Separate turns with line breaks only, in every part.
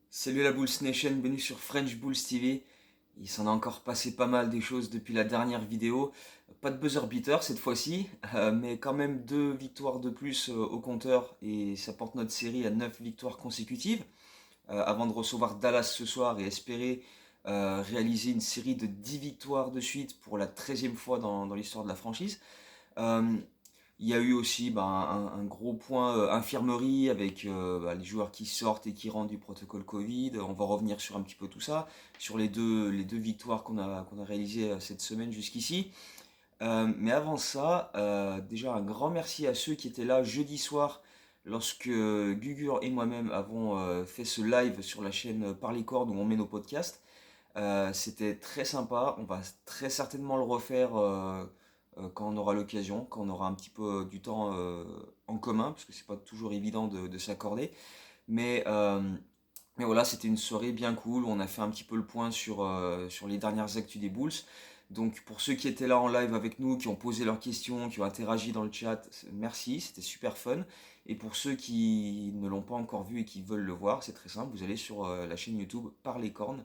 Salut la Bulls Nation, bienvenue sur French Bulls TV. Il s'en a encore passé pas mal des choses depuis la dernière vidéo. Pas de buzzer beater cette fois-ci, mais quand même 2 victoires de plus au compteur et ça porte notre série à 9 victoires consécutives avant de recevoir Dallas ce soir et espérer réaliser une série de 10 victoires de suite pour la 13e fois dans l'histoire de la franchise. Euh, il y a eu aussi un gros point infirmerie avec les joueurs qui sortent et qui rentrent du protocole Covid. On va revenir sur un petit peu tout ça, sur les deux victoires qu'on a réalisées cette semaine jusqu'ici. Mais avant ça, déjà un grand merci à ceux qui étaient là jeudi soir lorsque Gugur et moi-même avons fait ce live sur la chaîne Par les cordes où on met nos podcasts. C'était très sympa. On va très certainement le refaire quand on aura l'occasion, quand on aura un petit peu du temps en commun, parce que c'est pas toujours évident de s'accorder. Mais, euh, mais voilà, c'était une soirée bien cool. On a fait un petit peu le point sur les dernières actus des Bulls. Donc pour ceux qui étaient là en live avec nous, qui ont posé leurs questions, qui ont interagi dans le chat, merci, c'était super fun. Et pour ceux qui ne l'ont pas encore vu et qui veulent le voir, c'est très simple, vous allez sur la chaîne YouTube Par les cornes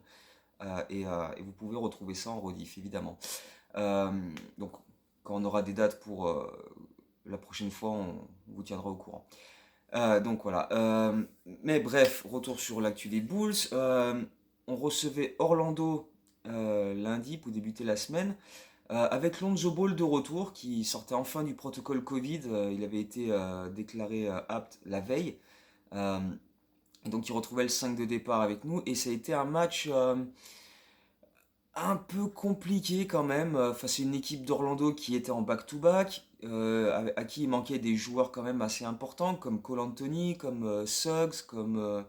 et vous pouvez retrouver ça en rediff, évidemment. Euh, donc, quand on aura des dates pour la prochaine fois, on vous tiendra au courant. Donc voilà. Mais bref, retour sur l'actu des Bulls. On recevait Orlando lundi pour débuter la semaine. Avec Lonzo Ball de retour, qui sortait enfin du protocole Covid. Il avait été déclaré apte la veille. Euh, donc il retrouvait le 5 de départ avec nous. Et ça a été un match un peu compliqué quand même face à une équipe d'Orlando qui était en back-to-back, à qui il manquait des joueurs quand même assez importants comme Cole Anthony, comme Suggs, comme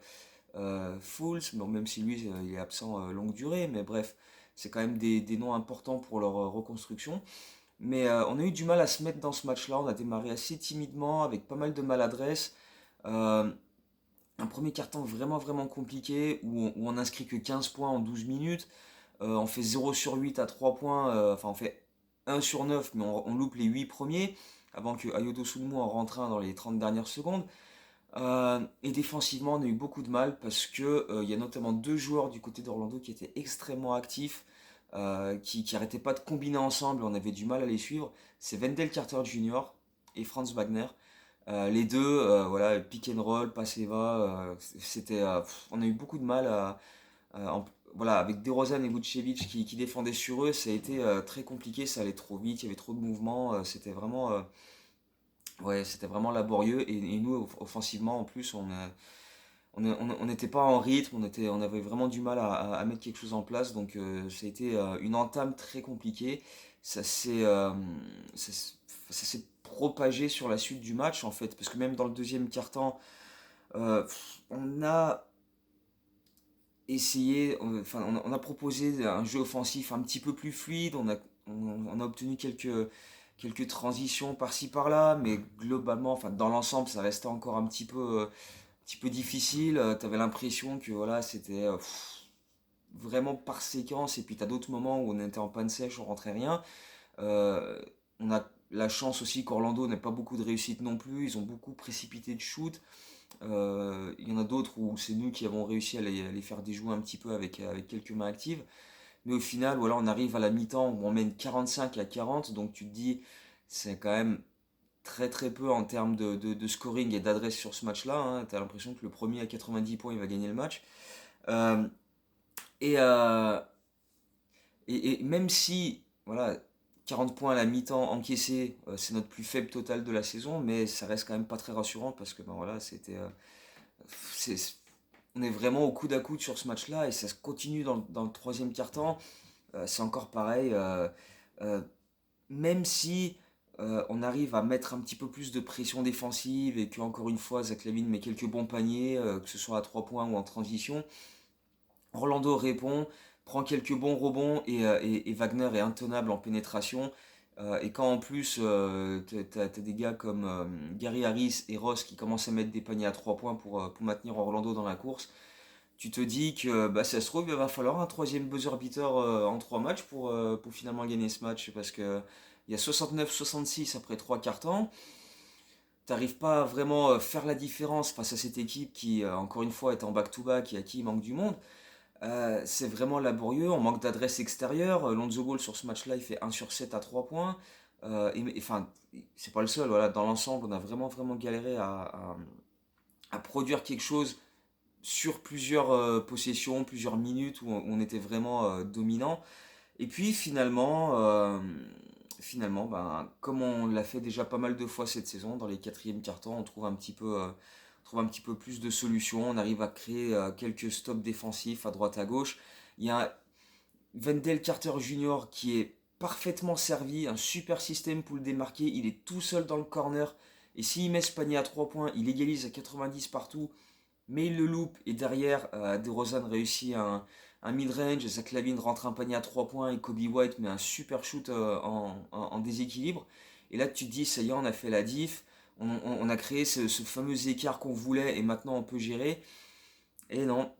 Fultz, bon, même si lui il est absent longue durée, mais bref, c'est quand même des noms importants pour leur reconstruction. Mais on a eu du mal à se mettre dans ce match-là, on a démarré assez timidement, avec pas mal de maladresse. Euh, un premier carton vraiment vraiment compliqué où on inscrit que 15 points en 12 minutes. On fait 0 sur 8 à 3 points, enfin on fait 1 sur 9, mais on loupe les 8 premiers, avant que Ayodo Sunmu en rentre un dans les 30 dernières secondes. Et défensivement, on a eu beaucoup de mal parce que il y a notamment 2 joueurs du côté d'Orlando qui étaient extrêmement actifs, qui arrêtaient pas de combiner ensemble, on avait du mal à les suivre. C'est Wendell Carter Jr. et Franz Wagner. Les deux, voilà, pick and roll, pass et va, on a eu beaucoup de mal euh, en- voilà, avec DeRozan et Vucevic qui défendaient sur eux, ça a été très compliqué, ça allait trop vite, il y avait trop de mouvements, c'était vraiment laborieux. Et nous, offensivement, en plus, on n'était pas en rythme, on avait vraiment du mal à mettre quelque chose en place, donc ça a été une entame très compliquée. Ça s'est euh, ça, s- ça s'est propagé sur la suite du match, en fait, parce que même dans le deuxième quart-temps, on a essayé, enfin, on a proposé un jeu offensif un petit peu plus fluide, on a obtenu quelques transitions par-ci par-là, mais globalement, enfin, dans l'ensemble, ça restait encore un petit peu difficile. Tu avais l'impression que voilà, c'était vraiment par séquence, et puis tu as d'autres moments où on était en panne sèche, on rentrait rien. Euh, on a la chance aussi qu'Orlando n'ait pas beaucoup de réussite non plus, ils ont beaucoup précipité de shoot. Il y en a d'autres où c'est nous qui avons réussi à les faire déjouer un petit peu avec quelques mains actives. Mais au final, voilà, on arrive à la mi-temps où on mène 45-40, donc tu te dis, c'est quand même très très peu en termes de scoring et d'adresse sur ce match-là, hein. Tu as l'impression que le premier à 90 points, il va gagner le match. Euh, et, euh, et même si, voilà, 40 points à la mi-temps encaissés, c'est notre plus faible total de la saison, mais ça reste quand même pas très rassurant parce que ben voilà, c'est- on est vraiment au coude à coude sur ce match-là et ça se continue dans le troisième quart-temps. C'est encore pareil. Euh, Même si on arrive à mettre un petit peu plus de pression défensive et que encore une fois Zach LaVine met quelques bons paniers, que ce soit à 3 points ou en transition, Orlando répond, prend quelques bons rebonds et Wagner est intenable en pénétration. Et quand en plus t'as des gars comme Gary Harris et Ross qui commencent à mettre des paniers à 3 points pour maintenir Orlando dans la course, tu te dis que bah, ça se trouve, il va falloir un troisième buzzer beater en 3 matchs pour finalement gagner ce match parce que il y a 69-66 après 3 quarts temps. t'arrives pas à vraiment faire la différence face à cette équipe qui, encore une fois, est en back-to-back et à qui il manque du monde. C'est vraiment laborieux, on manque d'adresse extérieure. Lonzo Ball sur ce match-là, il fait 1 sur 7 à 3 points. Enfin, c'est pas le seul, voilà. Dans l'ensemble, on a vraiment, vraiment galéré à produire quelque chose sur plusieurs possessions, plusieurs minutes où on était vraiment dominant. Et puis finalement, ben, comme on l'a fait déjà pas mal de fois cette saison, dans les quatrièmes cartons, on trouve un petit peu plus de solutions. On arrive à créer quelques stops défensifs à droite à gauche. Il y a Wendell Carter Jr. qui est parfaitement servi, un super système pour le démarquer. Il est tout seul dans le corner. Et s'il met ce panier à 3 points, il égalise à 90 partout, mais il le loupe. Et derrière, DeRozan réussit un mid-range. Zach LaVine rentre un panier à 3 points et Kobe White met un super shoot en déséquilibre. Et là, tu te dis, ça y est, on a fait la diff. On a créé ce fameux écart qu'on voulait et maintenant on peut gérer. Et non,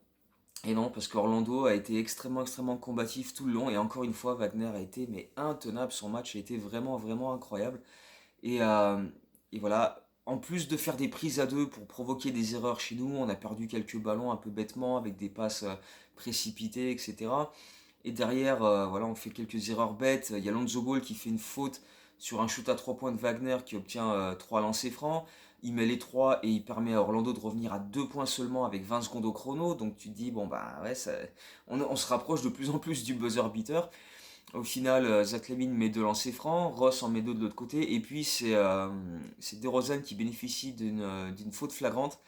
parce qu'Orlando a été extrêmement, extrêmement combatif tout le long. Et encore une fois, Wagner a été mais intenable. Son match a été vraiment, vraiment incroyable. Et, euh, et voilà, en plus de faire des prises à deux pour provoquer des erreurs chez nous, on a perdu quelques ballons un peu bêtement avec des passes précipitées, etc. Et derrière, voilà, on fait quelques erreurs bêtes. Il y a Lonzo Ball qui fait une faute sur un shoot à 3 points de Wagner qui obtient 3 lancers francs. Il met les 3 et il permet à Orlando de revenir à 2 points seulement avec 20 secondes au chrono. Donc tu te dis, bon bah ouais, on se rapproche de plus en plus du buzzer beater. Au final, Zach LaVine met 2 lancers francs, Ross en met 2 de l'autre côté, et puis c'est DeRozan qui bénéficie d'une faute flagrante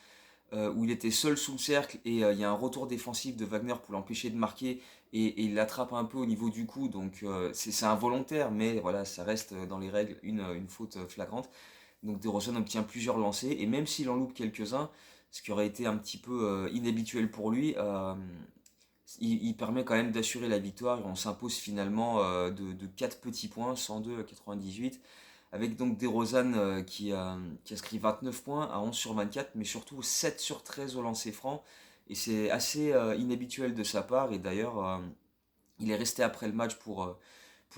où il était seul sous le cercle et il y a un retour défensif de Wagner pour l'empêcher de marquer et il l'attrape un peu au niveau du cou, donc c'est involontaire, mais voilà, ça reste dans les règles une faute flagrante. Donc DeRozan obtient plusieurs lancers et même s'il en loupe quelques-uns, ce qui aurait été un petit peu inhabituel pour lui, il permet quand même d'assurer la victoire. On s'impose finalement de 4 petits points, 102 à 98, avec donc DeRozan qui inscrit 29 points à 11 sur 24, mais surtout 7 sur 13 au lancer franc. Et c'est assez inhabituel de sa part. Et d'ailleurs, il est resté après le match pour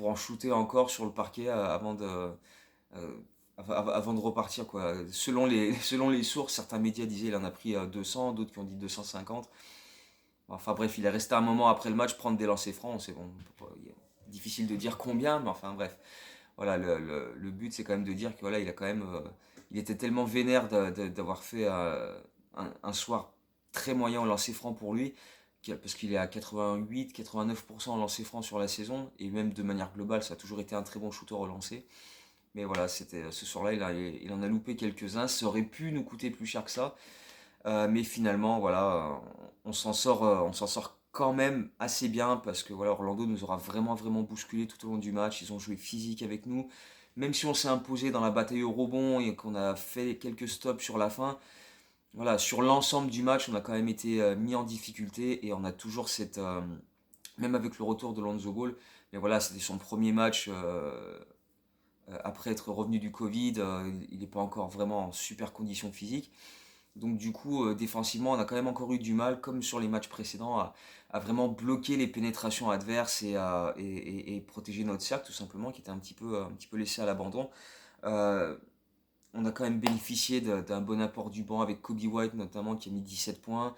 en shooter encore sur le parquet euh, avant de repartir, quoi. Selon les sources, certains médias disaient qu'il en a pris 200, d'autres qui ont dit 250. Enfin bref, il est resté un moment après le match prendre des lancers francs. C'est bon, difficile de dire combien, mais enfin bref. Voilà, le but c'est quand même de dire que voilà, il a quand même, il était tellement vénère d'avoir fait un soir très moyen en lancer franc pour lui, parce qu'il est à 88-89% en lancer franc sur la saison, et même de manière globale, ça a toujours été un très bon shooter au lancer. Mais voilà, c'était ce soir-là, il en a loupé quelques-uns. Ça aurait pu nous coûter plus cher que ça. Mais finalement, voilà, on s'en sort quand même assez bien parce que voilà, Orlando nous aura vraiment, vraiment bousculé tout au long du match. Ils ont joué physique avec nous. Même si on s'est imposé dans la bataille au rebond et qu'on a fait quelques stops sur la fin, voilà, sur l'ensemble du match, on a quand même été mis en difficulté et on a toujours même avec le retour de Lonzo Ball, mais voilà, c'était son premier match après être revenu du Covid. Il n'est pas encore vraiment en super condition physique. Donc du coup, défensivement, on a quand même encore eu du mal, comme sur les matchs précédents, à vraiment bloquer les pénétrations adverses et protéger notre cercle, tout simplement, qui était un petit peu laissé à l'abandon. Euh, on a quand même bénéficié d'un bon apport du banc avec Kobe White, notamment, qui a mis 17 points,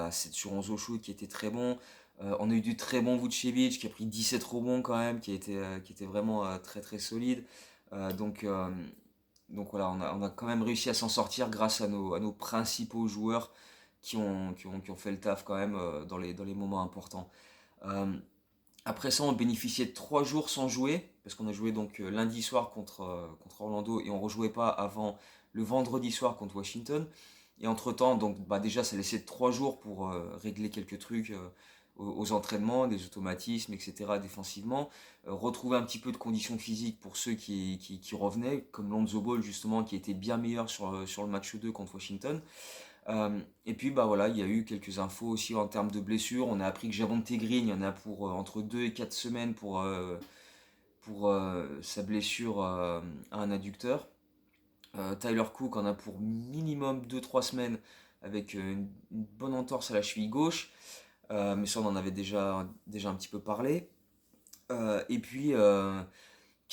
7 sur 11 au shoot, qui était très bon. On a eu du très bon Vucevic, qui a pris 17 rebonds quand même, qui était vraiment très très solide. Euh, donc, euh, donc voilà, on a quand même réussi à s'en sortir grâce à nos principaux joueurs qui ont fait le taf quand même dans les moments importants. Euh, Après ça, on bénéficiait de 3 jours sans jouer, parce qu'on a joué donc lundi soir contre Orlando et on rejouait pas avant le vendredi soir contre Washington. Et entre-temps, donc bah déjà, ça laissait 3 jours pour régler quelques trucs aux entraînements, des automatismes, etc. défensivement. Retrouver un petit peu de conditions physiques pour ceux qui revenaient, comme Lonzo Ball justement, qui était bien meilleur sur le match 2 contre Washington. Et puis bah voilà, il y a eu quelques infos aussi en termes de blessures. On a appris que Javonte Green, il y en a pour entre 2 et 4 semaines pour sa blessure à un adducteur. Tyler Cook en a pour minimum 2 3 semaines avec une bonne entorse à la cheville gauche. Mais ça on en avait déjà un petit peu parlé. Et puis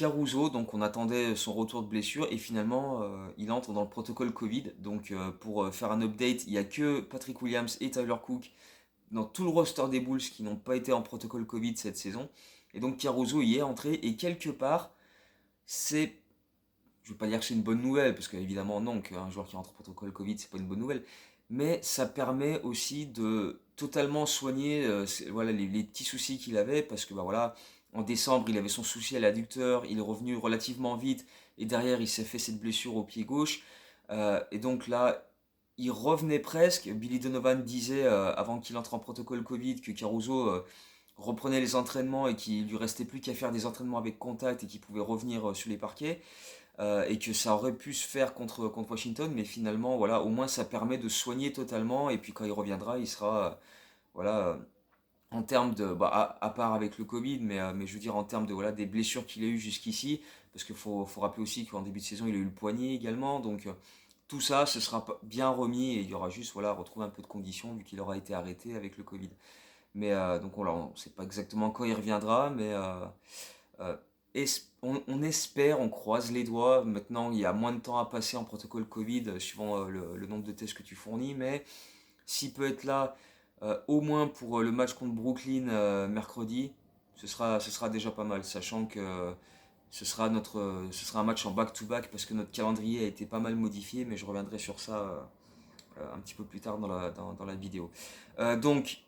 Caruso, donc on attendait son retour de blessure et finalement il entre dans le protocole Covid. Donc pour faire un update, il n'y a que Patrick Williams et Tyler Cook dans tout le roster des Bulls qui n'ont pas été en protocole Covid cette saison. Et donc Caruso y est entré et quelque part, c'est, je ne veux pas dire que c'est une bonne nouvelle, parce qu'évidemment non, qu'un joueur qui rentre en protocole Covid, c'est pas une bonne nouvelle, mais ça permet aussi de totalement soigner voilà, les petits soucis qu'il avait, parce que bah, voilà, en décembre, il avait son souci à l'adducteur, il est revenu relativement vite, et derrière, il s'est fait cette blessure au pied gauche. Et donc là, il revenait presque. Billy Donovan disait, avant qu'il entre en protocole Covid, que Caruso reprenait les entraînements et qu'il lui restait plus qu'à faire des entraînements avec contact et qu'il pouvait revenir sur les parquets. Et que ça aurait pu se faire contre Washington, mais finalement, voilà, au moins ça permet de soigner totalement, et puis quand il reviendra, il sera, voilà, en termes de, bah, à part avec le Covid, mais je veux dire en termes de, voilà, des blessures qu'il a eues jusqu'ici, parce qu'il faut rappeler aussi qu'en début de saison, il a eu le poignet également, donc tout ça, ce sera bien remis, et il y aura juste, voilà, retrouver un peu de condition, vu qu'il aura été arrêté avec le Covid. Mais donc voilà, on ne sait pas exactement quand il reviendra, mais euh, on espère, on croise les doigts. Maintenant, il y a moins de temps à passer en protocole Covid, suivant le nombre de tests que tu fournis. Mais s'il peut être là, au moins pour le match contre Brooklyn mercredi, ce sera déjà pas mal. Sachant que ce sera un match en back-to-back parce que notre calendrier a été pas mal modifié. Mais je reviendrai sur ça un petit peu plus tard dans la vidéo. Donc,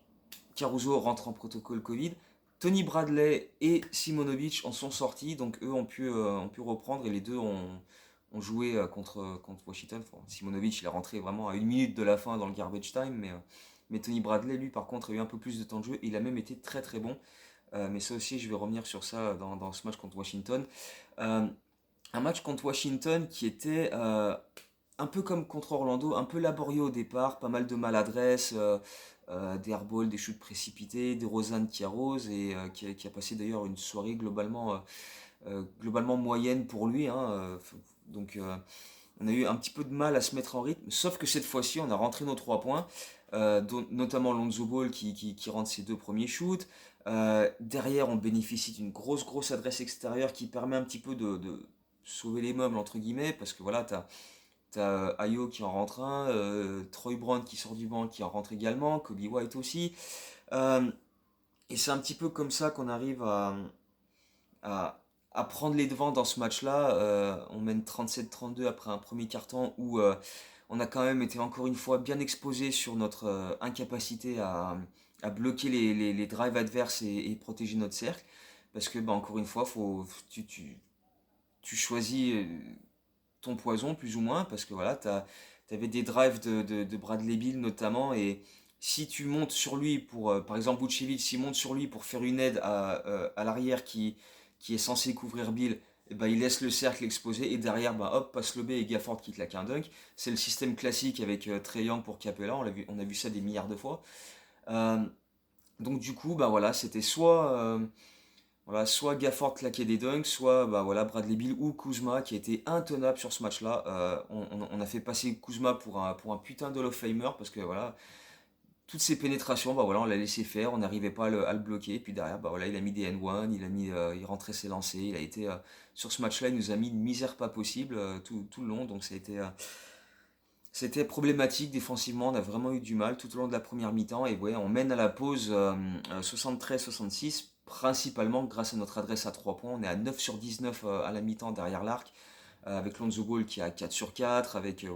Caruso rentre en protocole Covid. Tony Bradley et Simonovic en sont sortis, donc eux ont pu reprendre et les deux ont joué contre Washington. Enfin, Simonovic il est rentré vraiment à 1 minute de la fin dans le garbage time, mais Tony Bradley lui par contre a eu un peu plus de temps de jeu et il a même été très très bon. Mais ça aussi je vais revenir sur ça dans ce match contre Washington. Euh, un match contre Washington qui était un peu comme contre Orlando, un peu laborieux au départ, pas mal de maladresse, des airballs, des shoots précipités, des Rosanne qui arrosent et qui a passé d'ailleurs une soirée globalement moyenne pour lui, hein, donc on a eu un petit peu de mal à se mettre en rythme, sauf que cette fois-ci on a rentré nos 3 points, notamment Lonzo Ball qui rentre ses 2 premiers shoots. Derrière on bénéficie d'une grosse adresse extérieure qui permet un petit peu de sauver les meubles entre guillemets, parce que voilà, t'as Ayo qui en rentre un, Troy Brown qui sort du banc qui en rentre également, Kobe White aussi. Euh, et c'est un petit peu comme ça qu'on arrive à, à prendre les devants dans ce match-là. On mène 37-32 après un premier quart-temps où on a quand même été encore une fois bien exposé sur notre incapacité à bloquer les drives adverses et protéger notre cercle. Parce que, bah, encore une fois, tu choisis ton poison, plus ou moins, parce que voilà, t'avais des drives de Bradley Beal notamment, et si tu montes sur lui pour, par exemple, Vucevic, s'il monte sur lui pour faire une aide à l'arrière qui est censé couvrir Bill, et ben, il laisse le cercle exposé, et derrière, bah, hop, passe le B et Gafford qui claque un dunk. C'est le système classique avec Trae Young pour Capella, on a vu ça des milliards de fois. Euh, donc du coup, bah voilà, c'était soit Gafford claquait des dunks, soit bah, voilà, Bradley Beal ou Kuzma qui a été intenable sur ce match-là. On a fait passer Kuzma pour un putain de Hall of Famer parce que voilà, toutes ces pénétrations, bah, voilà, on l'a laissé faire, on n'arrivait pas à le bloquer. Et puis derrière, bah, voilà, il a mis des N1, il rentrait ses lancers, il a été sur ce match-là, il nous a mis une misère pas possible tout le long. Donc c'était problématique défensivement, on a vraiment eu du mal tout au long de la première mi-temps et ouais, on mène à la pause 73-66 principalement grâce à notre adresse à 3 points. On est à 9 sur 19 à la mi-temps derrière l'arc avec Lonzo Ball qui est à 4 sur 4 avec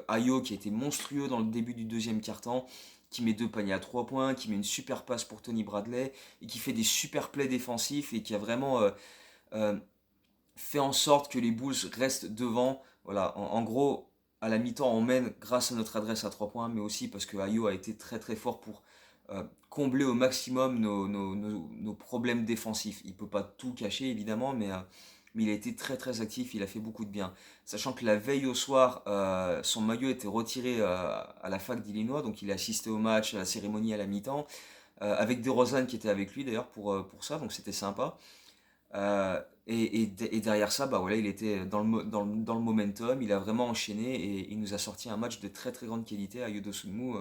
Ayo qui a été monstrueux dans le début du deuxième quart-temps, qui met 2 paniers à 3 points, qui met une super passe pour Tony Bradley et qui fait des super plays défensifs et qui a vraiment euh, fait en sorte que les Bulls restent devant. Voilà, en gros, à la mi-temps, on mène grâce à notre adresse à 3 points, mais aussi parce que Ayo a été très très fort pour combler au maximum nos problèmes défensifs. Il ne peut pas tout cacher évidemment, mais il a été très très actif, il a fait beaucoup de bien. Sachant que la veille au soir, son maillot était retiré à la fac d'Illinois, donc il a assisté au match, à la cérémonie à la mi-temps, avec DeRozan qui était avec lui d'ailleurs pour ça, donc c'était sympa. Et derrière ça, bah voilà, il était dans le momentum, il a vraiment enchaîné et il nous a sorti un match de très très grande qualité à Yodosunmu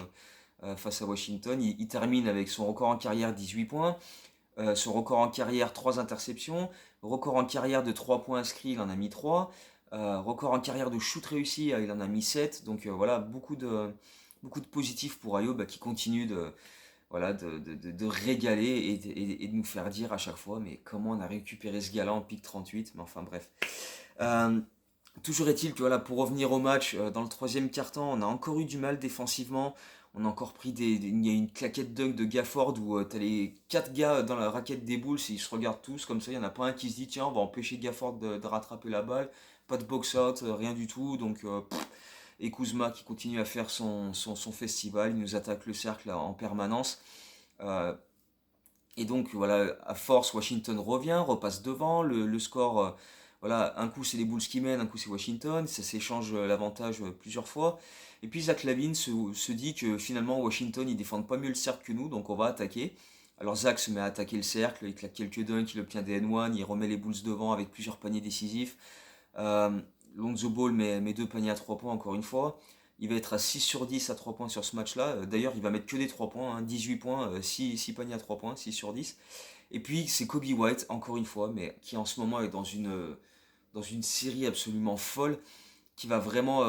face à Washington. Il termine avec son record en carrière 18 points. Son record en carrière, 3 interceptions. Record en carrière de 3 points inscrits, il en a mis 3. Record en carrière de shoot réussi, il en a mis 7. Donc voilà, beaucoup de positifs pour Ayo qui continue de régaler et de nous faire dire à chaque fois, mais comment on a récupéré ce gars-là en pick 38. Mais enfin bref. Euh, Toujours est-il que voilà, pour revenir au match, dans le troisième quart-temps, on a encore eu du mal défensivement. On a encore pris il y a une claquette dunk de Gafford où t'as les 4 gars dans la raquette des Bulls, ils se regardent tous comme ça, il n'y en a pas un qui se dit tiens on va empêcher Gafford de rattraper la balle. Pas de box-out, rien du tout. Donc et Kuzma qui continue à faire son festival, il nous attaque le cercle en permanence. Euh, et donc voilà, à force, Washington revient, repasse devant, le score, voilà, un coup c'est les Bulls qui mènent, un coup c'est Washington, ça s'échange l'avantage plusieurs fois. Et puis Zach LaVine se dit que finalement Washington ils défendent pas mieux le cercle que nous, donc on va attaquer. Alors Zach se met à attaquer le cercle, il claque quelques dunks, il obtient des N1, il remet les Bulls devant avec plusieurs paniers décisifs. Euh, Lonzo Ball met 2 paniers à 3 points encore une fois. Il va être à 6 sur 10 à 3 points sur ce match-là. D'ailleurs, il va mettre que des 3 points, hein, 18 points, 6 paniers à 3 points, 6 sur 10. Et puis, c'est Kobe White, encore une fois, mais qui en ce moment est dans une série absolument folle, qui va vraiment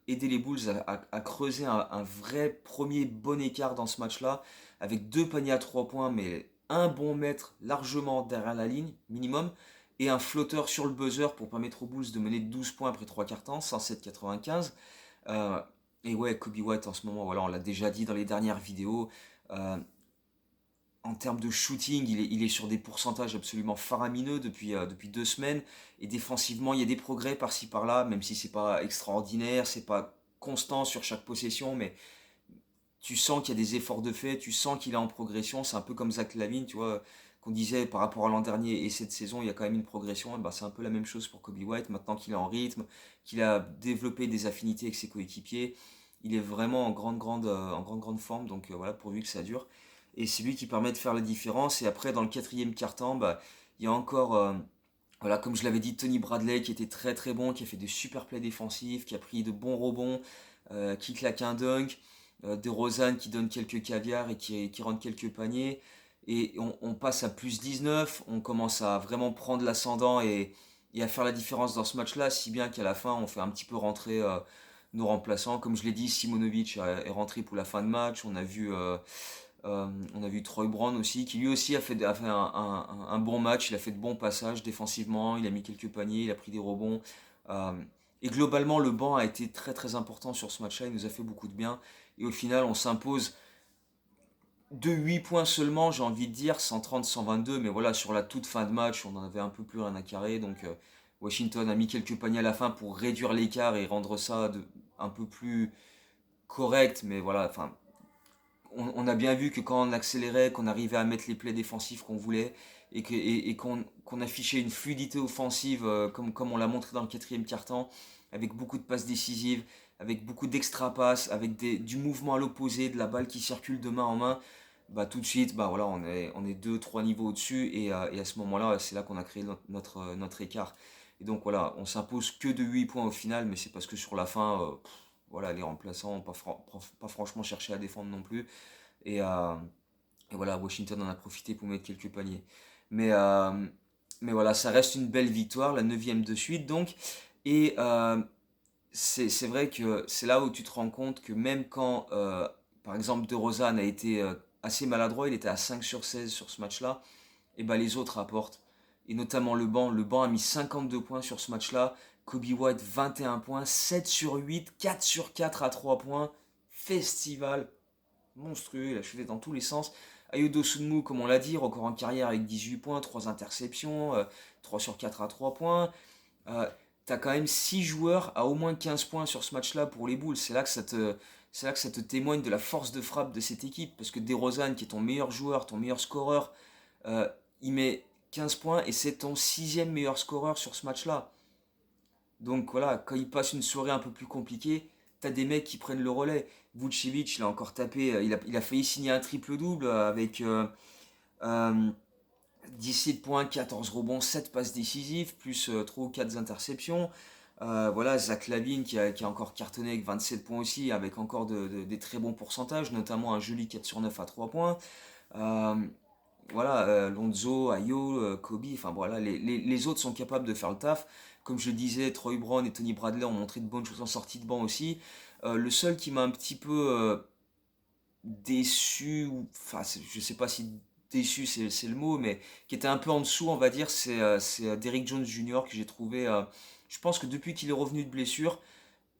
aider les Bulls à creuser un vrai premier bon écart dans ce match-là, avec 2 paniers à 3 points, mais un bon mètre largement derrière la ligne, minimum, et un flotteur sur le buzzer pour permettre aux Bulls de mener 12 points après 3 quarts temps, 107-95. Euh, et ouais, Kobe White en ce moment, voilà, on l'a déjà dit dans les dernières vidéos, euh, en termes de shooting, il est sur des pourcentages absolument faramineux depuis 2 semaines. Et défensivement, il y a des progrès par-ci par-là, même si c'est pas extraordinaire, c'est pas constant sur chaque possession, mais tu sens qu'il y a des efforts de fait, tu sens qu'il est en progression. C'est un peu comme Zach LaVine, tu vois, qu'on disait par rapport à l'an dernier et cette saison, il y a quand même une progression. Et ben, c'est un peu la même chose pour Kobe White, maintenant qu'il est en rythme, qu'il a développé des affinités avec ses coéquipiers. Il est vraiment en grande forme, donc voilà, pourvu que ça dure. Et c'est lui qui permet de faire la différence. Et après, dans le quatrième quart-temps, il y a encore, voilà, comme je l'avais dit, Tony Bradley qui était très très bon, qui a fait de super plays défensifs, qui a pris de bons rebonds, qui claque un dunk. DeRozan qui donne quelques caviars et qui rentre quelques paniers. Et on passe à plus 19, on commence à vraiment prendre l'ascendant et à faire la différence dans ce match-là, si bien qu'à la fin, on fait un petit peu rentrer nos remplaçants. Comme je l'ai dit, Simonovic est rentré pour la fin de match. On a vu Troy Brown aussi, qui lui aussi a fait un bon match. Il a fait de bons passages défensivement, il a mis quelques paniers, il a pris des rebonds. Euh, et globalement, le banc a été très très important sur ce match-là, il nous a fait beaucoup de bien. Et au final, on s'impose de 8 points seulement, j'ai envie de dire, 130-122. Mais voilà, sur la toute fin de match, on en avait un peu plus rien à carrer. Donc Washington a mis quelques paniers à la fin pour réduire l'écart et rendre ça un peu plus correct. Mais voilà, enfin, on a bien vu que quand on accélérait, qu'on arrivait à mettre les plays défensifs qu'on voulait et qu'on affichait une fluidité offensive comme on l'a montré dans le quatrième quart-temps, avec beaucoup de passes décisives, avec beaucoup d'extra passes, avec du mouvement à l'opposé, de la balle qui circule de main en main, tout de suite, voilà, on est 2-3 niveaux au-dessus et à ce moment-là, c'est là qu'on a créé notre écart. Et donc voilà, on s'impose que de 8 points au final, mais c'est parce que sur la fin, voilà, les remplaçants n'ont pas franchement cherché à défendre non plus. Et, euh, et voilà, Washington en a profité pour mettre quelques paniers. Mais, euh, mais voilà, ça reste une belle victoire, la neuvième de suite donc. Et c'est vrai que c'est là où tu te rends compte que même quand, par exemple, DeRozan a été assez maladroit, il était à 5 sur 16 sur ce match-là, et les autres apportent. Et notamment le banc. Le banc a mis 52 points sur ce match-là. Kobe White 21 points, 7 sur 8, 4 sur 4 à 3 points. Festival monstrueux, il a chuté dans tous les sens. Ayo Dosunmu, comme on l'a dit, record en carrière avec 18 points, 3 interceptions, 3 sur 4 à 3 points. Euh, T'as quand même 6 joueurs à au moins 15 points sur ce match-là pour les Bulls. C'est là que ça te témoigne de la force de frappe de cette équipe. Parce que DeRozan, qui est ton meilleur joueur, ton meilleur scoreur, euh, il met 15 points et c'est ton sixième meilleur scoreur sur ce match-là. Donc voilà, quand il passe une soirée un peu plus compliquée, t'as des mecs qui prennent le relais. Vucevic, il a encore tapé, il a failli signer un triple-double avec euh, 17 points, 14 rebonds, 7 passes décisives, plus 3 ou 4 interceptions. Voilà, Zach LaVine qui a encore cartonné avec 27 points aussi, avec encore des très bons pourcentages, notamment un joli 4 sur 9 à 3 points. Euh, voilà, Lonzo, Ayo, Kobe, enfin voilà, les autres sont capables de faire le taf. Comme je le disais, Troy Brown et Tony Bradley ont montré de bonnes choses en sortie de banc aussi. Le seul qui m'a un petit peu déçu, enfin je sais pas si déçu c'est le mot, mais qui était un peu en dessous, on va dire, c'est Derrick Jones Jr. que j'ai trouvé. Je pense que depuis qu'il est revenu de blessure,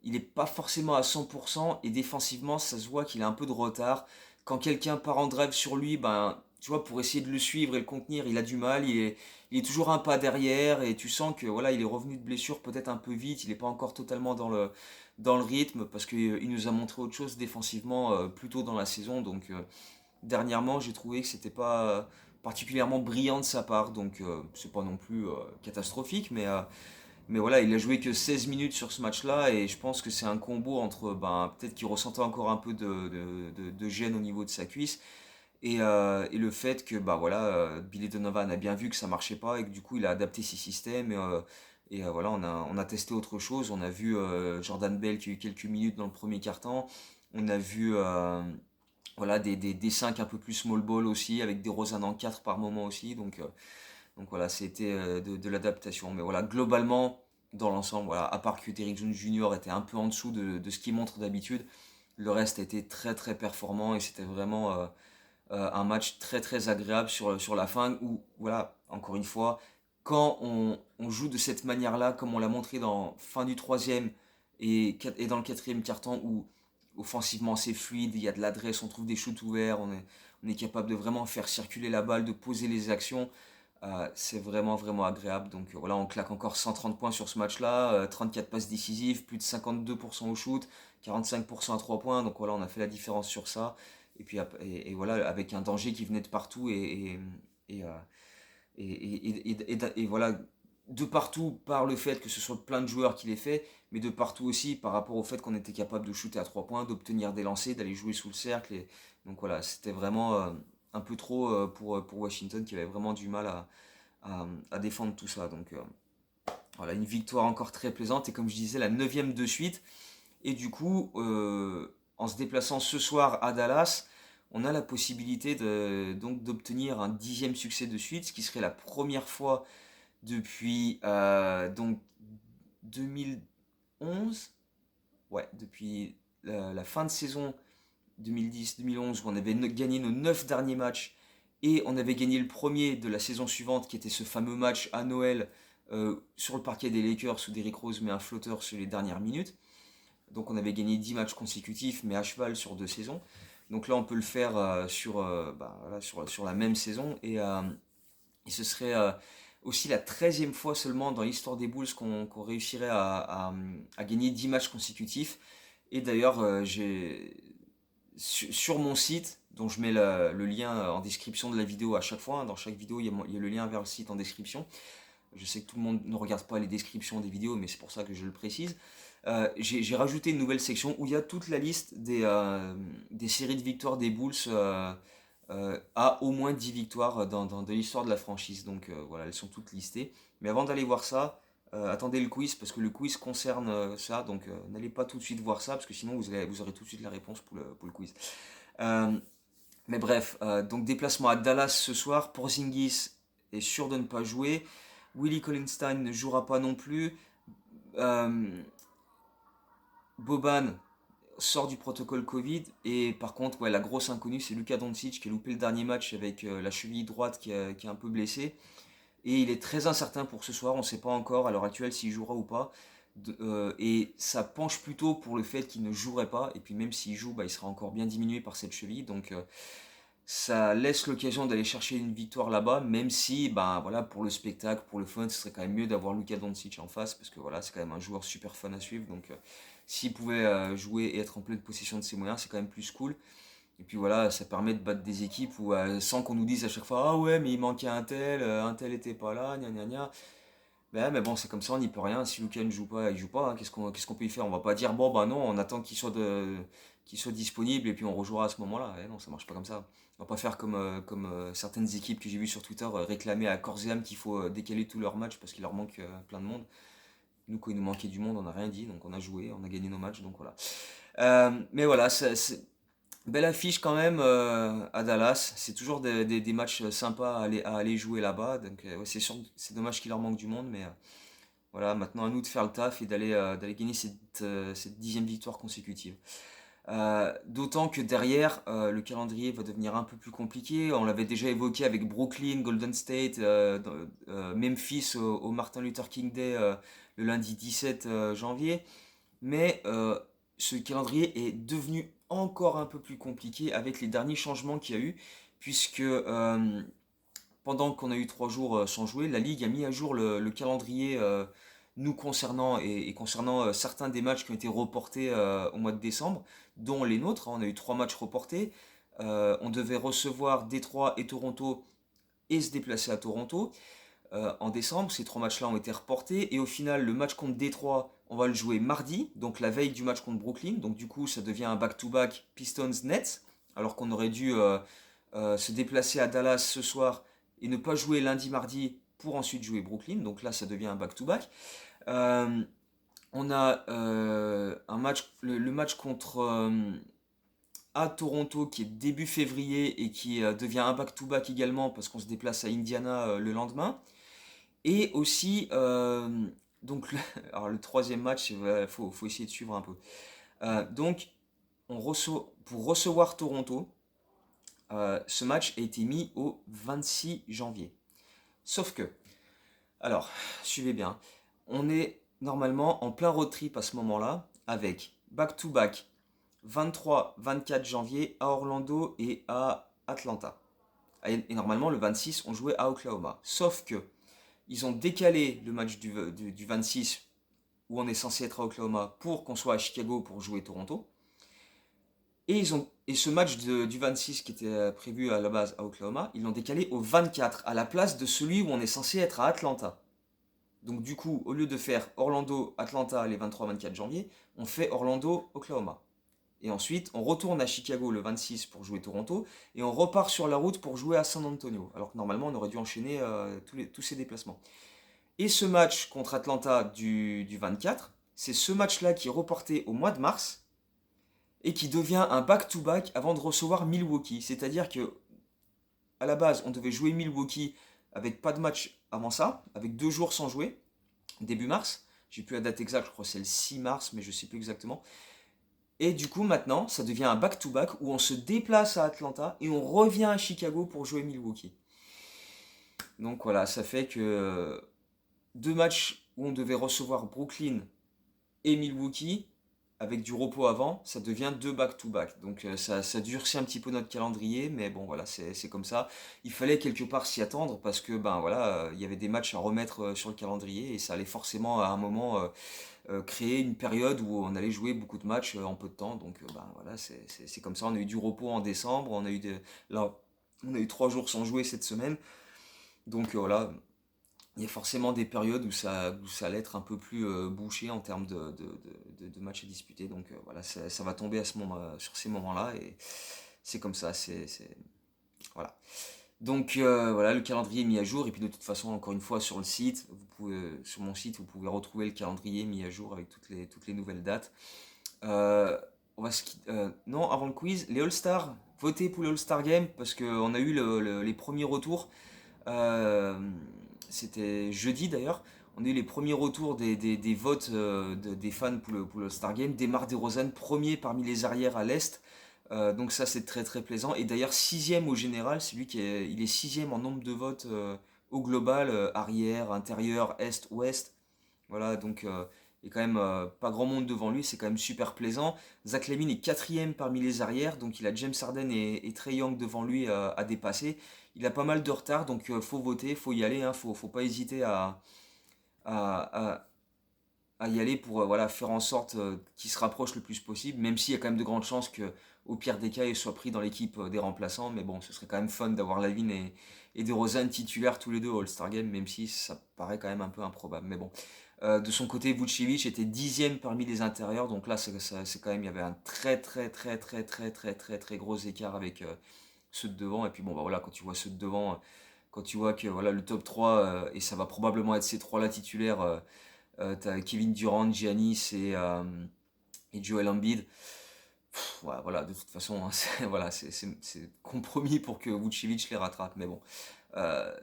il n'est pas forcément à 100% et défensivement, ça se voit qu'il a un peu de retard. Quand quelqu'un part en drive sur lui, ben, tu vois, pour essayer de le suivre et le contenir, il a du mal. Il est toujours un pas derrière et tu sens que voilà, il est revenu de blessure peut-être un peu vite. Il n'est pas encore totalement dans le rythme parce qu'il nous a montré autre chose défensivement plus tôt dans la saison. Donc, dernièrement, j'ai trouvé que c'était pas particulièrement brillant de sa part. Donc, c'est pas non plus catastrophique, mais voilà, il a joué que 16 minutes sur ce match-là et je pense que c'est un combo entre ben, peut-être qu'il ressentait encore un peu de gêne au niveau de sa cuisse et le fait que bah, voilà, Billy Donovan a bien vu que ça marchait pas et que du coup il a adapté ses systèmes voilà, on a testé autre chose. On a vu Jordan Bell qui a eu quelques minutes dans le premier quart-temps. On a vu voilà, des 5 un peu plus small ball aussi avec des Rosanne en 4 par moment aussi. Donc voilà, c'était de l'adaptation. Mais voilà, globalement, dans l'ensemble, voilà, à part que Derrick Jones Jr. était un peu en dessous de ce qu'il montre d'habitude, le reste a été très très performant et c'était vraiment un match très très agréable sur la fin où, voilà, encore une fois, quand on joue de cette manière-là, comme on l'a montré dans fin du troisième et dans le quatrième quart-temps où offensivement c'est fluide, il y a de l'adresse, on trouve des shoots ouverts, on est capable de vraiment faire circuler la balle, de poser les actions. C'est vraiment vraiment agréable. Donc voilà, on claque encore 130 points sur ce match-là, 34 passes décisives, plus de 52% au shoot, 45% à 3 points. Donc voilà, on a fait la différence sur ça. Et puis et voilà, avec un danger qui venait de partout et, euh, et voilà, de partout par le fait que ce soit plein de joueurs qui l'aient fait, mais de partout aussi par rapport au fait qu'on était capable de shooter à 3 points, d'obtenir des lancers, d'aller jouer sous le cercle. Donc voilà, c'était vraiment un peu trop pour Washington qui avait vraiment du mal à défendre tout ça. Donc voilà, une victoire encore très plaisante et comme je disais, la neuvième de suite. Et du coup, en se déplaçant ce soir à Dallas, on a la possibilité donc d'obtenir un 10e succès de suite, ce qui serait la première fois depuis donc 2011, ouais, depuis la fin de saison 2010-2011 où on avait gagné nos 9 derniers matchs et on avait gagné le premier de la saison suivante qui était ce fameux match à Noël sur le parquet des Lakers où Derrick Rose met un flotteur sur les dernières minutes. Donc on avait gagné 10 matchs consécutifs mais à cheval sur 2 saisons. Donc là on peut le faire voilà, sur la même saison et ce serait aussi la 13e fois seulement dans l'histoire des Bulls qu'on réussirait à gagner 10 matchs consécutifs. Et d'ailleurs, sur mon site, dont je mets le lien en description de la vidéo à chaque fois, hein, dans chaque vidéo il y a le lien vers le site en description. Je sais que tout le monde ne regarde pas les descriptions des vidéos, mais c'est pour ça que je le précise. J'ai rajouté une nouvelle section où il y a toute la liste des séries de victoires des Bulls à au moins 10 victoires de l'histoire de la franchise. Donc voilà, elles sont toutes listées. Mais avant d'aller voir ça, attendez le quiz parce que le quiz concerne ça. Donc n'allez pas tout de suite voir ça parce que sinon vous aurez tout de suite la réponse pour le quiz. Euh, mais bref, donc déplacement à Dallas ce soir. Porzingis est sûr de ne pas jouer. Willie Collinstein ne jouera pas non plus. Euh, Boban sort du protocole Covid. Et par contre, ouais, la grosse inconnue, c'est Luka Doncic qui a loupé le dernier match avec la cheville droite qui est un peu blessée. Et il est très incertain pour ce soir. On ne sait pas encore à l'heure actuelle s'il jouera ou pas. Et ça penche plutôt pour le fait qu'il ne jouerait pas. Et puis même s'il joue, bah, il sera encore bien diminué par cette cheville. Donc ça laisse l'occasion d'aller chercher une victoire là-bas, même si, ben voilà, pour le spectacle, pour le fun, ce serait quand même mieux d'avoir Luka Doncic en face, parce que voilà, c'est quand même un joueur super fun à suivre. Donc, s'il pouvait jouer et être en pleine possession de ses moyens, c'est quand même plus cool. Et puis voilà, ça permet de battre des équipes où, sans qu'on nous dise à chaque fois, ah ouais, mais il manquait un tel était pas là, gna gna gna. Mais bon, c'est comme ça, on n'y peut rien. Si Lucas ne joue pas, il joue pas, hein. Qu'est-ce qu'on peut y faire? On va pas dire, bon, bah non, on attend qu'il soit disponible et puis on rejouera à ce moment-là. Non, ça marche pas comme ça. On va pas faire comme certaines équipes que j'ai vues sur Twitter réclamer à corps et âme qu'il faut décaler tous leurs matchs parce qu'il leur manque plein de monde. Nous, quand il nous manquait du monde, on n'a rien dit, donc on a joué, on a gagné nos matchs, donc voilà. Mais voilà, Belle affiche quand même à Dallas. C'est toujours des matchs sympas à aller jouer là-bas. Donc ouais, c'est sûr, c'est dommage qu'il leur manque du monde, mais voilà, maintenant à nous de faire le taf et d'aller gagner cette 10e victoire consécutive. D'autant que derrière, le calendrier va devenir un peu plus compliqué. On l'avait déjà évoqué avec Brooklyn, Golden State, Memphis au Martin Luther King Day le lundi 17 janvier. Mais ce calendrier est devenu encore un peu plus compliqué avec les derniers changements qu'il y a eu, puisque pendant qu'on a eu 3 jours sans jouer, la Ligue a mis à jour le calendrier nous concernant et concernant certains des matchs qui ont été reportés au mois de décembre, dont les nôtres. On a eu 3 matchs reportés. On devait recevoir Détroit et Toronto et se déplacer à Toronto en décembre. Ces 3 matchs-là ont été reportés et au final, le match contre Détroit, on va le jouer mardi, donc la veille du match contre Brooklyn. Donc du coup, ça devient un back-to-back Pistons-Nets, alors qu'on aurait dû se déplacer à Dallas ce soir et ne pas jouer lundi-mardi pour ensuite jouer Brooklyn. Donc là, ça devient un back-to-back. Euh, on a un match, le match contre à Toronto qui est début février et qui devient un back-to-back également parce qu'on se déplace à Indiana le lendemain. Et aussi, donc, alors le troisième match, il faut essayer de suivre un peu. Donc, pour recevoir Toronto, ce match a été mis au 26 janvier. Sauf que, alors, suivez bien, on est normalement en plein road trip à ce moment-là, avec back-to-back 23-24 janvier à Orlando et à Atlanta. Et normalement, le 26, on jouait à Oklahoma. Sauf que, ils ont décalé le match du 26 où on est censé être à Oklahoma pour qu'on soit à Chicago pour jouer Toronto. Et ce match du 26 qui était prévu à la base à Oklahoma, ils l'ont décalé au 24 à la place de celui où on est censé être à Atlanta. Donc du coup, au lieu de faire Orlando-Atlanta les 23-24 janvier, on fait Orlando-Oklahoma. Et ensuite, on retourne à Chicago le 26 pour jouer Toronto et on repart sur la route pour jouer à San Antonio. Alors que normalement, on aurait dû enchaîner tous ces déplacements. Et ce match contre Atlanta du 24, c'est ce match-là qui est reporté au mois de mars et qui devient un back-to-back avant de recevoir Milwaukee. C'est-à-dire que à la base, on devait jouer Milwaukee avec pas de match avant ça, avec 2 jours sans jouer, début mars. J'ai plus la date exacte, je crois que c'est le 6 mars, mais je sais plus exactement. Et du coup, maintenant, ça devient un back-to-back où on se déplace à Atlanta et on revient à Chicago pour jouer Milwaukee. Donc voilà, ça fait que 2 matchs où on devait recevoir Brooklyn et Milwaukee, avec du repos avant, ça devient 2 back-to-back. Donc ça durcit un petit peu notre calendrier, mais bon voilà, c'est comme ça. Il fallait quelque part s'y attendre parce que ben voilà, il y avait des matchs à remettre sur le calendrier et ça allait forcément à un moment créer une période où on allait jouer beaucoup de matchs en peu de temps. Donc ben voilà, c'est comme ça. On a eu du repos en décembre, là, on a eu 3 jours sans jouer cette semaine. Donc voilà, il y a forcément des périodes où ça allait être un peu plus bouché en termes de matchs à disputer. Donc voilà, ça va tomber sur ces moments-là et c'est comme ça. Voilà. Donc voilà, le calendrier est mis à jour et puis de toute façon, encore une fois, sur le site, sur mon site, vous pouvez retrouver le calendrier mis à jour avec toutes les nouvelles dates. Euh, non, avant le quiz, les All-Stars, votez pour les All-Star Games parce qu'on a eu les premiers retours. Euh, C'était jeudi d'ailleurs. On a eu les premiers retours des votes des fans pour le Star Game. Demar DeRozan, premier parmi les arrières à l'Est. Donc ça c'est très très plaisant. Et d'ailleurs sixième au général, il est sixième en nombre de votes au global, arrière, intérieur, Est, Ouest. Voilà, donc il y a quand même pas grand monde devant lui, c'est quand même super plaisant. Zach LaVine est quatrième parmi les arrières, donc il a James Harden et Trae Young devant lui à dépasser. Il a pas mal de retard, donc faut voter, faut y aller, hein, faut pas hésiter à, à- à y aller pour voilà, faire en sorte qu'il se rapproche le plus possible, même s'il y a quand même de grandes chances que, au pire des cas, il soit pris dans l'équipe des remplaçants. Mais bon, ce serait quand même fun d'avoir LaVine et DeRozan titulaires tous les deux au All-Star Game, même si ça paraît quand même un peu improbable. Mais bon. De son côté, Vucevic était dixième parmi les intérieurs, donc là, c'est quand même, il y avait un très très très très très très très très gros écart avec ceux de devant. Et puis bon, bah voilà, quand tu vois ceux de devant, quand tu vois que voilà le top 3 et ça va probablement être ces trois-là titulaires, t'as Kevin Durant, Giannis et Joel Embiid. Ouais, voilà, de toute façon, hein, voilà, c'est compromis pour que Vucevic les rattrape. Mais bon,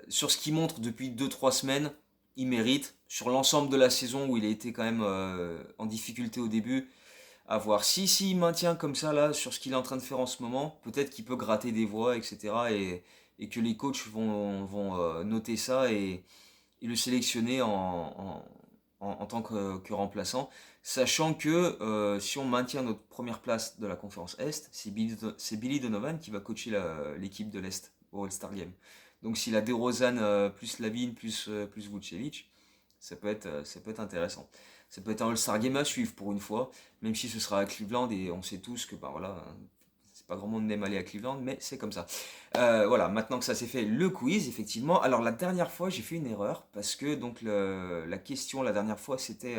sur ce qu'il montre depuis 2 3 semaines, il mérite. Sur l'ensemble de la saison où il a été quand même en difficulté au début, à voir. Si il maintient comme ça là sur ce qu'il est en train de faire en ce moment, peut-être qu'il peut gratter des voix, etc. Et que les coachs vont noter ça et le sélectionner en tant que remplaçant. Sachant que si on maintient notre première place de la conférence Est, c'est Billy Donovan qui va coacher l'équipe de l'Est au All-Star Game. Donc s'il a DeRozan plus Lavine plus Vucevic, ça peut être intéressant. Ça peut être un All-Star Game à suivre pour une fois, même si ce sera à Cleveland et on sait tous que bah voilà, c'est pas grand monde n'aime aller à Cleveland, mais c'est comme ça. Voilà, maintenant que ça c'est fait, le quiz, effectivement. Alors la dernière fois, j'ai fait une erreur parce que donc la question la dernière fois c'était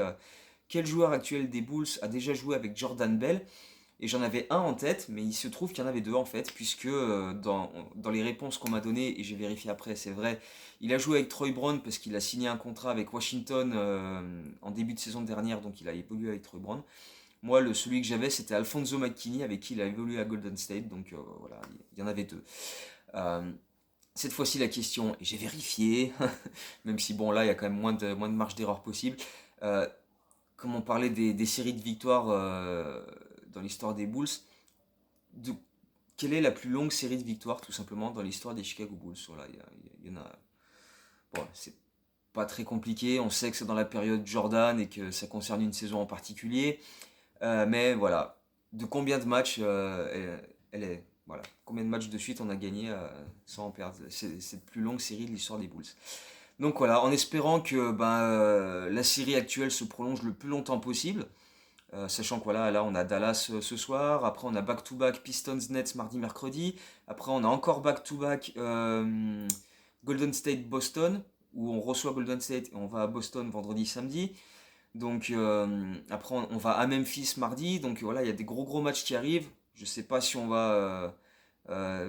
quel joueur actuel des Bulls a déjà joué avec Jordan Bell? Et j'en avais un en tête, mais il se trouve qu'il y en avait deux en fait, puisque dans les réponses qu'on m'a données, et j'ai vérifié après, c'est vrai, il a joué avec Troy Brown parce qu'il a signé un contrat avec Washington en début de saison dernière, donc il a évolué avec Troy Brown. Moi, celui que j'avais, c'était Alfonso McKinney, avec qui il a évolué à Golden State, donc voilà, il y en avait deux. Euh, cette fois-ci, la question, et j'ai vérifié, même si bon, là, il y a quand même moins de marge d'erreur possible. Euh, Comme on parlait des séries de victoires dans l'histoire des Bulls, de, quelle est la plus longue série de victoires, tout simplement, dans l'histoire des Chicago Bulls? Voilà, il y en a. Bon, c'est pas très compliqué, on sait que c'est dans la période Jordan et que ça concerne une saison en particulier. Mais voilà, de combien de matchs elle est. Voilà, combien de matchs de suite on a gagné sans en perdre? C'est cette plus longue série de l'histoire des Bulls. Donc voilà, en espérant que ben, la série actuelle se prolonge le plus longtemps possible, sachant que voilà, là on a Dallas ce soir, après on a back-to-back Pistons Nets mardi mercredi, après on a encore back-to-back Golden State Boston, où on reçoit Golden State et on va à Boston vendredi samedi. Donc après on va à Memphis mardi, donc voilà, il y a des gros matchs qui arrivent. Je sais pas si on va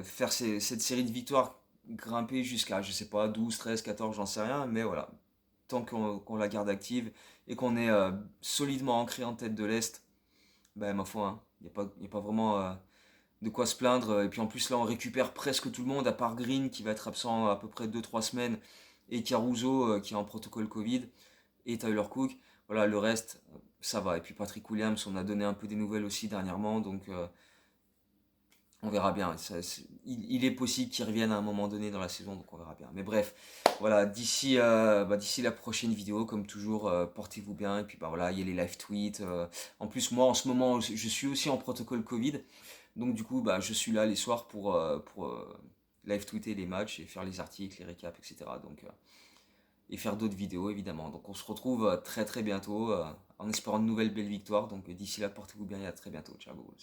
faire cette série de victoires grimper jusqu'à, je sais pas, 12, 13, 14, j'en sais rien, mais voilà, tant qu'on la garde active et qu'on est solidement ancré en tête de l'Est, ben ma foi, il n'y a pas vraiment de quoi se plaindre. Et puis en plus là on récupère presque tout le monde, à part Green qui va être absent à peu près 2 3 semaines, et Caruso qui est en protocole Covid, et Tyler Cook. Voilà, le reste, ça va. Et puis Patrick Williams, on a donné un peu des nouvelles aussi dernièrement, donc on verra bien. Il est possible qu'il revienne à un moment donné dans la saison, donc on verra bien. Mais bref, voilà, d'ici la prochaine vidéo, comme toujours, portez-vous bien. Et puis bah voilà, il y a les live tweets. En plus, moi en ce moment, je suis aussi en protocole Covid. Donc du coup, bah, je suis là les soirs pour live tweeter les matchs et faire les articles, les récaps, etc. Donc, et faire d'autres vidéos évidemment. Donc on se retrouve très très bientôt en espérant de nouvelles belles victoires. Donc d'ici là, portez-vous bien et à très bientôt. Ciao, Bulls.